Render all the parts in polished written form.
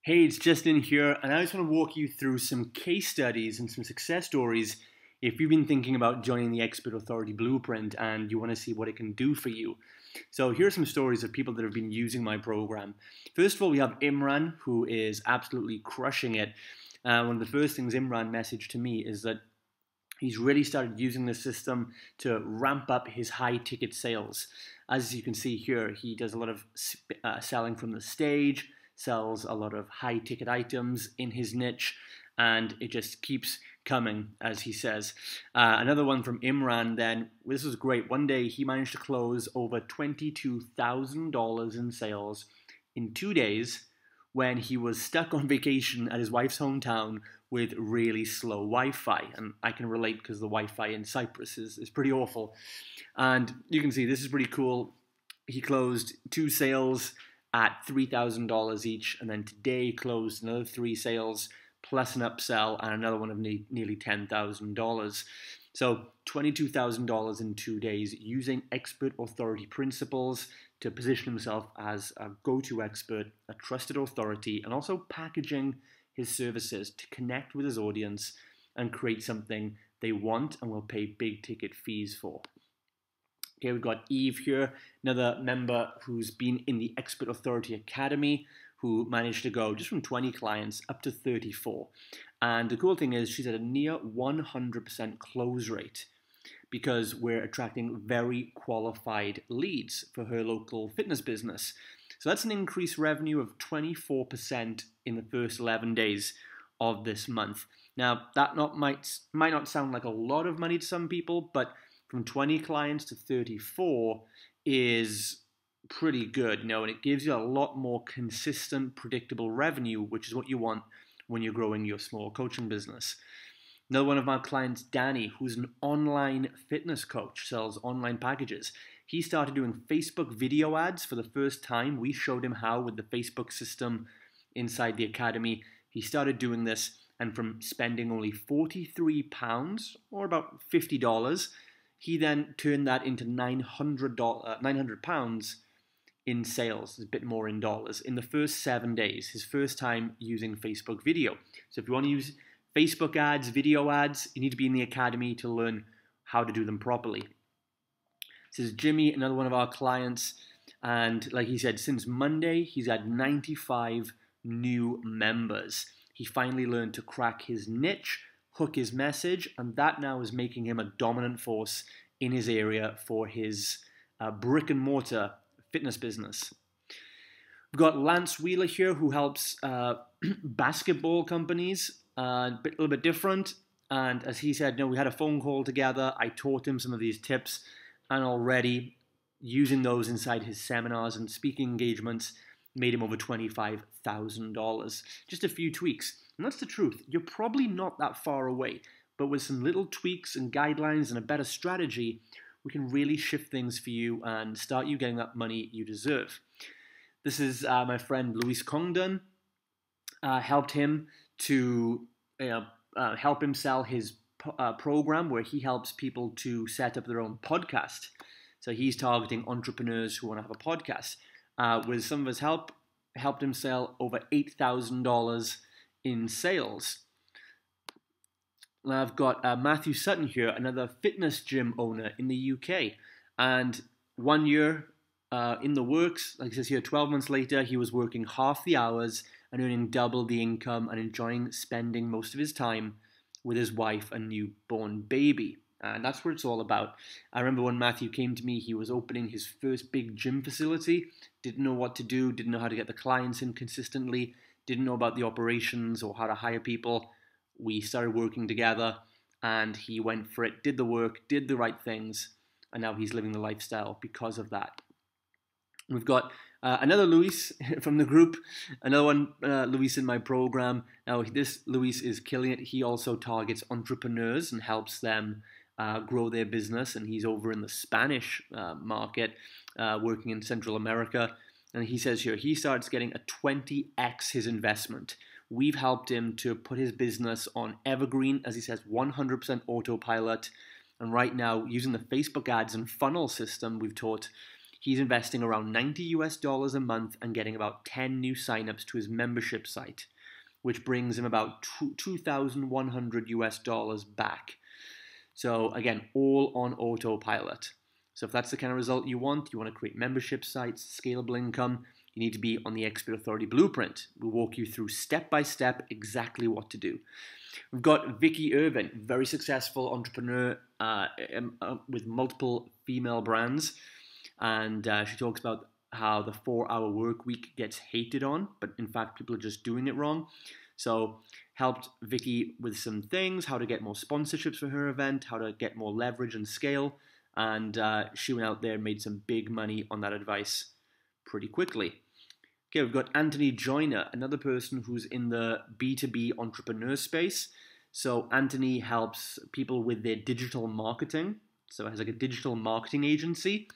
Hey, it's Justin here, and I just want to walk you through some case studies and some success stories if you've been thinking about joining the Expert Authority Blueprint and you want to see what it can do for you. So, here are some stories of people that have been using my program. First of all, we have Imran, who is absolutely crushing it. One of the first things Imran messaged to me is that he's really started using the system to ramp up his high ticket sales. As you can see here, he does a lot of selling from the stage, sells a lot of high ticket items in his niche, and it just keeps coming, as he says. Another one from Imran then, this was great. One day he managed to close over $22,000 in sales in 2 days when he was stuck on vacation at his wife's hometown with really slow Wi-Fi. And I can relate because the Wi-Fi in Cyprus is pretty awful. And you can see this is pretty cool. He closed 2 sales at $3,000 each, and then today closed another 3 sales plus an upsell and another one of nearly $10,000. So $22,000 in 2 days using expert authority principles to position himself as a go-to expert, a trusted authority, and also packaging his services to connect with his audience and create something they want and will pay big ticket fees for. Okay, we've got Eve here, another member who's been in the Expert Authority Academy, who managed to go just from 20 clients up to 34. And the cool thing is she's at a near 100% close rate because we're attracting very qualified leads for her local fitness business. So that's an increased revenue of 24% in the first 11 days of this month. Now, that might not sound like a lot of money to some people, but from 20 clients to 34 is pretty good, and it gives you a lot more consistent, predictable revenue, which is what you want when you're growing your small coaching business. Another one of my clients, Danny, who's an online fitness coach, sells online packages. He started doing Facebook video ads for the first time. We showed him how with the Facebook system inside the academy. He started doing this, and from spending only £43 or about $50, he then turned that into £900 in sales, a bit more in dollars, in the first 7 days, his first time using Facebook video. So if you want to use Facebook ads, video ads, you need to be in the academy to learn how to do them properly. This is Jimmy, another one of our clients, and like he said, since Monday, he's had 95 new members. He finally learned to crack his niche, hook his message, and that now is making him a dominant force in his area for his brick and mortar fitness business. We've got Lance Wheeler here, who helps basketball companies, a little bit different. And as he said, we had a phone call together. I taught him some of these tips, and already using those inside his seminars and speaking engagements made him over $25,000. Just a few tweaks. And that's the truth. You're probably not that far away, but with some little tweaks and guidelines and a better strategy, we can really shift things for you and start you getting that money you deserve. This is my friend Luis Congdon. Helped him to help him sell his program where he helps people to set up their own podcast. So he's targeting entrepreneurs who want to have a podcast. With some of his help, helped him sell over $8,000 in sales. And I've got Matthew Sutton here, another fitness gym owner in the UK. And 1 year in the works, like it says here, 12 months later, he was working half the hours and earning double the income and enjoying spending most of his time with his wife and newborn baby. And that's what it's all about. I remember when Matthew came to me, he was opening his first big gym facility, didn't know what to do, didn't know how to get the clients in consistently, didn't know about the operations or how to hire people. We started working together, and he went for it, did the work, did the right things, and now he's living the lifestyle because of that. We've got another Luis from the group, another one, Luis in my program. Now, this Luis is killing it. He also targets entrepreneurs and helps them grow their business, and he's over in the Spanish market, working in Central America. And he says here, he starts getting a 20x his investment. We've helped him to put his business on evergreen, as he says, 100% autopilot. And right now, using the Facebook ads and funnel system we've taught, He's investing around $90 a month and getting about 10 new signups to his membership site, which brings him about $2,100 back. So again, all on autopilot. So if that's the kind of result you want to create membership sites, scalable income, you need to be on the Expert Authority Blueprint. We'll walk you through step by step exactly what to do. We've got Vicky Irvin, very successful entrepreneur with multiple female brands. And she talks about how the 4-hour work week gets hated on, but in fact, people are just doing it wrong. So helped Vicky with some things, how to get more sponsorships for her event, how to get more leverage and scale. And she went out there and made some big money on that advice pretty quickly. Okay, we've got Anthony Joyner, another person who's in the B2B entrepreneur space. So Anthony helps people with their digital marketing. So it has like a digital marketing agency.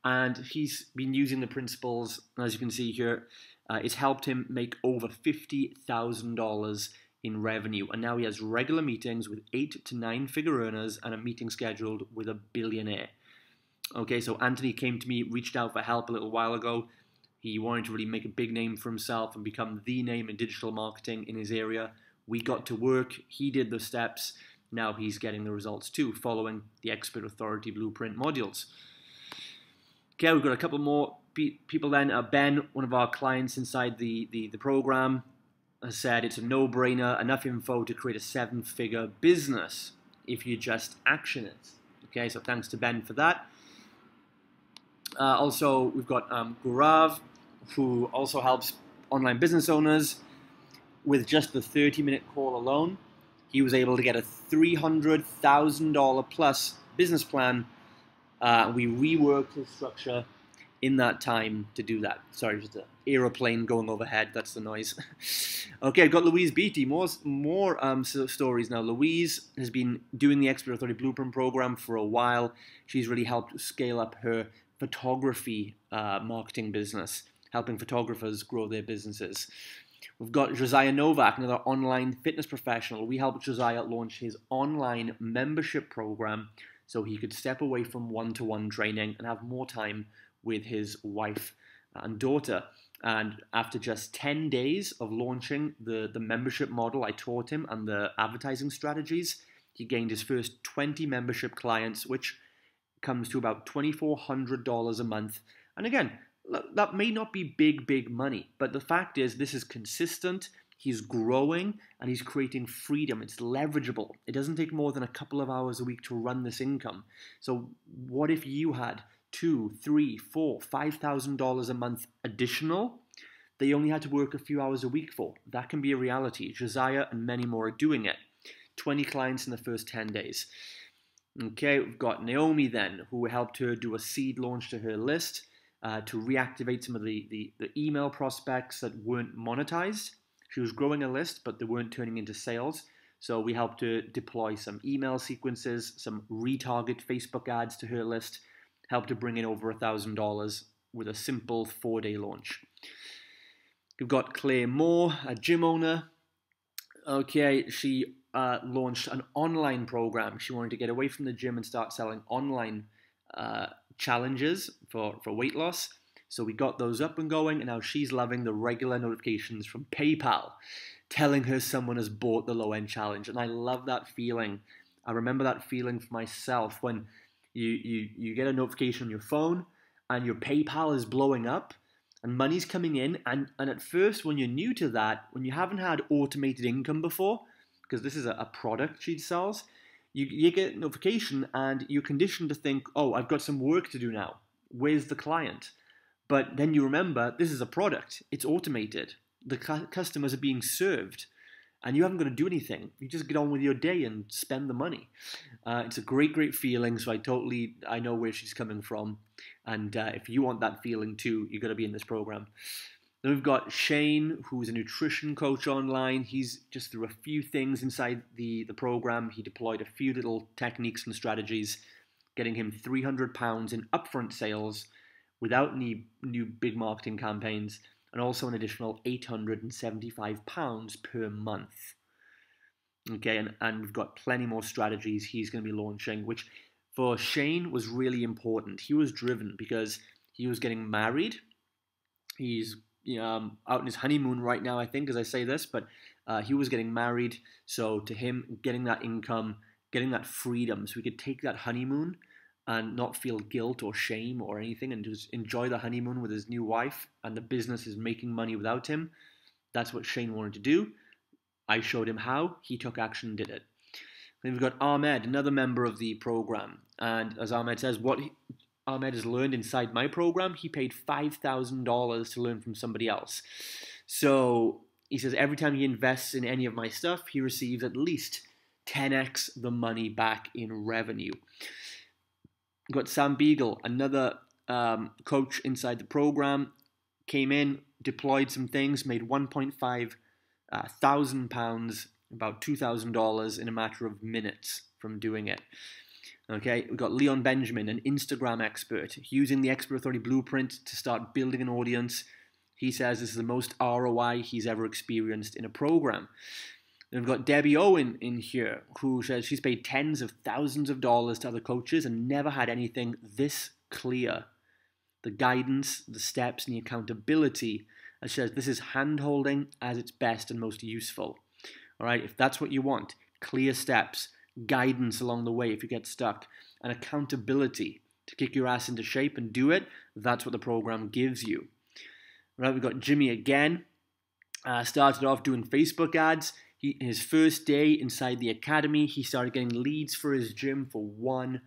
And he's been using the principles, as you can see here. It's helped him make over $50,000 in revenue. And now he has regular meetings with 8 to 9 figure earners and a meeting scheduled with a billionaire. Okay, so Anthony came to me, reached out for help a little while ago. He wanted to really make a big name for himself and become the name in digital marketing in his area. We got to work. He did the steps. Now he's getting the results too, following the Expert Authority Blueprint modules. Okay, we've got a couple more people then. Ben, one of our clients inside the program, has said it's a no-brainer, enough info to create a 7-figure business if you just action it. Okay, so thanks to Ben for that. Also, we've got Gaurav, who also helps online business owners with just the 30-minute call alone. He was able to get a $300,000 plus business plan. We reworked his structure in that time to do that. Sorry, just an aeroplane going overhead. That's the noise. Okay, I've got Louise Beatty. More stories now. Louise has been doing the Expert Authority Blueprint program for a while. She's really helped scale up her photography marketing business, helping photographers grow their businesses. We've got Josiah Novak, another online fitness professional. We helped Josiah launch his online membership program so he could step away from one-to-one training and have more time with his wife and daughter. And after just 10 days of launching the membership model I taught him and the advertising strategies, he gained his first 20 membership clients, which comes to about $2,400 a month. And again, that may not be big money, but the fact is this is consistent, he's growing, and he's creating freedom. It's leverageable. It doesn't take more than a couple of hours a week to run this income. So what if you had $2,000, $3,000, $4,000, $5,000 a month additional that you only had to work a few hours a week for? That can be a reality. Josiah and many more are doing it. 20 clients in the first 10 days. Okay, we've got Naomi then, who helped her do a seed launch to her list to reactivate some of the email prospects that weren't monetized. She was growing a list, but they weren't turning into sales. So we helped her deploy some email sequences, some retarget Facebook ads to her list, helped her bring in over $1,000 with a simple 4-day launch. We've got Claire Moore, a gym owner. Okay, she launched an online program. She wanted to get away from the gym and start selling online challenges for weight loss. So we got those up and going, and now she's loving the regular notifications from PayPal telling her someone has bought the low-end challenge. And I love that feeling. I remember that feeling for myself when you get a notification on your phone and your PayPal is blowing up and money's coming in. And at first, when you're new to that, when you haven't had automated income before, because this is a product she sells, you get a notification and you're conditioned to think, oh, I've got some work to do now. Where's the client? But then you remember, this is a product. It's automated. The customers are being served. And you haven't got to do anything. You just get on with your day and spend the money. It's a great feeling. So I know where she's coming from. And if you want that feeling too, you've got to be in this program. Then we've got Shane, who's a nutrition coach online. He's just through a few things inside the program. He deployed a few little techniques and strategies, getting him £300 in upfront sales without any new big marketing campaigns, and also an additional £875 per month. Okay, and we've got plenty more strategies he's going to be launching, which for Shane was really important. He was driven because he was getting married. He's out in his honeymoon right now, I think, as I say this, but he was getting married. So to him, getting that income, getting that freedom, so he could take that honeymoon and not feel guilt or shame or anything, and just enjoy the honeymoon with his new wife, and the business is making money without him. That's what Shane wanted to do. I showed him how. He took action and did it. Then we've got Ahmed, another member of the program. And as Ahmed says, Ahmed has learned inside my program, he paid $5,000 to learn from somebody else. So he says every time he invests in any of my stuff, he receives at least 10x the money back in revenue. We've got Sam Beagle, another coach inside the program, came in, deployed some things, made £1.5 thousand, about $2,000 in a matter of minutes from doing it. Okay, we've got Leon Benjamin, an Instagram expert, using the Expert Authority Blueprint to start building an audience. He says this is the most ROI he's ever experienced in a program. Then we've got Debbie Owen in here, who says she's paid tens of thousands of dollars to other coaches and never had anything this clear. The guidance, the steps, and the accountability. And she says this is hand-holding as its best and most useful. All right, if that's what you want, clear steps, guidance along the way if you get stuck, and accountability to kick your ass into shape and do it, that's what the program gives you. All right, we've got Jimmy again. Started off doing Facebook ads. His first day inside the academy, he started getting leads for his gym for $1.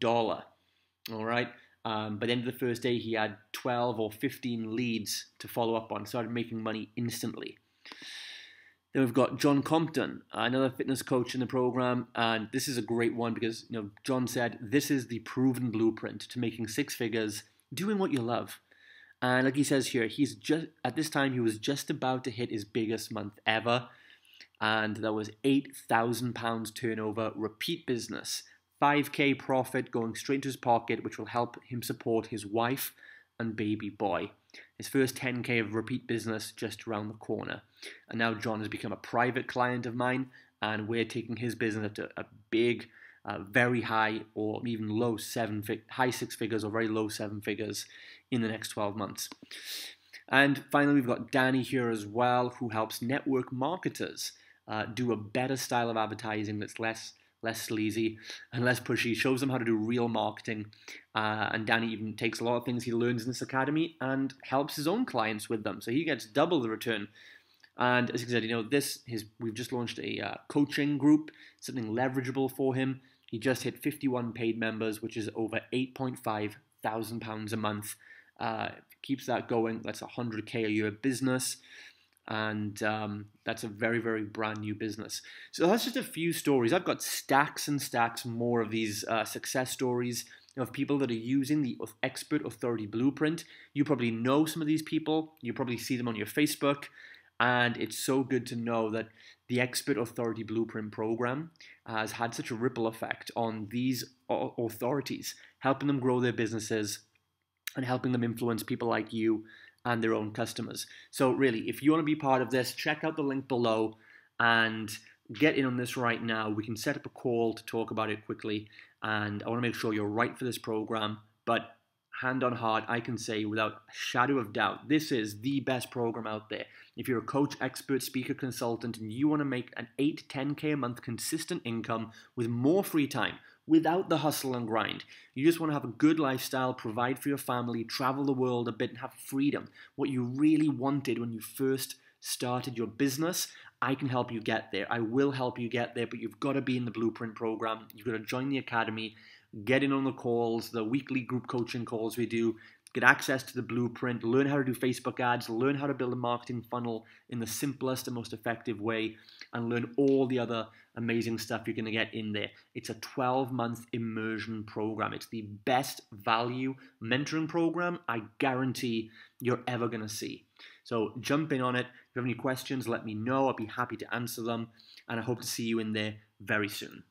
All right. By the end of the first day, he had 12 or 15 leads to follow up on. Started making money instantly. Then we've got John Compton, another fitness coach in the program, and this is a great one because John said this is the proven blueprint to making six figures, doing what you love. And like he says here, at this time he was just about to hit his biggest month ever, and that was £8,000 turnover, repeat business, 5K profit going straight into his pocket, which will help him support his wife and baby boy. His first 10K of repeat business just around the corner. And now John has become a private client of mine, and we're taking his business up to a big, very high or even low high six figures or very low seven figures in the next 12 months. And finally, we've got Danny here as well, who helps network marketers do a better style of advertising that's less sleazy and less pushy, shows them how to do real marketing. And Danny even takes a lot of things he learns in this academy and helps his own clients with them. So he gets double the return. And as he said, we've just launched a coaching group, something leverageable for him. He just hit 51 paid members, which is over £8.5 thousand a month. Keeps that going. That's $100K a year business. And that's a very, very brand new business. So that's just a few stories. I've got stacks and stacks more of these success stories of people that are using the Expert Authority Blueprint. You probably know some of these people. You probably see them on your Facebook. And it's so good to know that the Expert Authority Blueprint program has had such a ripple effect on these authorities, helping them grow their businesses and helping them influence people like you and their own customers. So really, if you want to be part of this, check out the link below and get in on this right now. We can set up a call to talk about it quickly, and I want to make sure you're right for this program. But hand on heart, I can say without a shadow of doubt, this is the best program out there. If you're a coach, expert, speaker, consultant, and you want to make an 8 to 10K a month consistent income with more free time, without the hustle and grind. You just want to have a good lifestyle, provide for your family, travel the world a bit, and have freedom. What you really wanted when you first started your business, I can help you get there. I will help you get there, but you've got to be in the Blueprint program. You've got to join the academy, get in on the calls, the weekly group coaching calls we do, get access to the Blueprint, learn how to do Facebook ads, learn how to build a marketing funnel in the simplest and most effective way, and learn all the other amazing stuff you're going to get in there. It's a 12-month immersion program. It's the best value mentoring program I guarantee you're ever going to see. So jump in on it. If you have any questions, let me know. I'll be happy to answer them, and I hope to see you in there very soon.